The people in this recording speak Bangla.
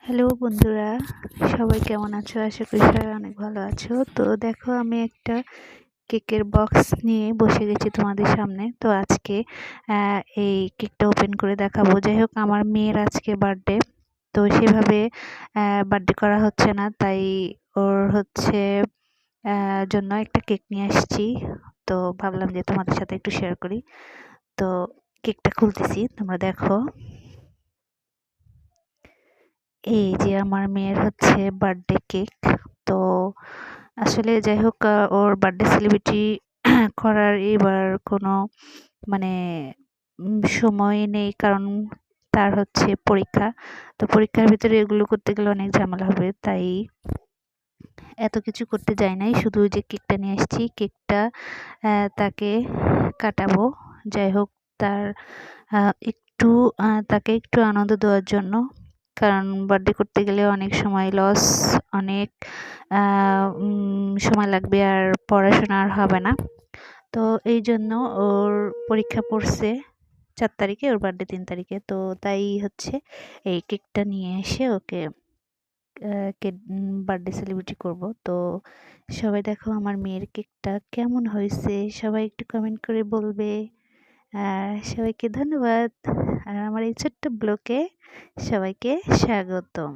হ্যালো বন্ধুরা, সবাই কেমন আছো? আশা করি সবাই অনেক ভালো আছো। তো দেখো, আমি একটা কেকের বক্স নিয়ে বসে গেছি তোমাদের সামনে। তো আজকে এই কেকটা ওপেন করে দেখাবো। যাই হোক, আমার মেয়ের আজকে বার্থডে, তো সেভাবে বার্থডে করা হচ্ছে না, তাই ওর হচ্ছে জন্য একটা কেক নিয়ে আসছি। তো ভাবলাম যে তোমাদের সাথে একটু শেয়ার করি। তো কেকটা খুলতেছি, তোমরা দেখো। এই যে আমার মেয়ের হচ্ছে বার্থডে কেক। তো আসলে যাই হোক, ওর বার্থডে সেলিব্রেটি করার এবার কোনো মানে সময় নেই, কারণ তার হচ্ছে পরীক্ষা। তো পরীক্ষার ভিতরে এগুলো করতে গেলে অনেক ঝামেলা হবে, তাই এত কিছু করতে যাই নাই। শুধু যে কেকটা নিয়ে আসছি, কেকটা তাকে কাটাবো। যাই হোক, তার একটু তাকে একটু আনন্দ দেওয়ার জন্য, কারণ বার্থডে করতে গেলে অনেক সময় লস, অনেক সময় লাগবে, আর পড়াশোনা আর হবে না। তো এই জন্য ওর পরীক্ষা পড়ছে 4 তারিখে, ওর বার্থডে 3 তারিখে। তো তাই হচ্ছে এই কেকটা নিয়ে এসে ওকে বার্থডে সেলিব্রেট করব। তো সবাই দেখো আমার মেয়ের কেকটা কেমন হয়েছে, সবাই একটু কমেন্ট করে বলবে। সবাইকে ধন্যবাদ। আর আমার এই ছোট্ট ব্লগে সবাইকে স্বাগতম।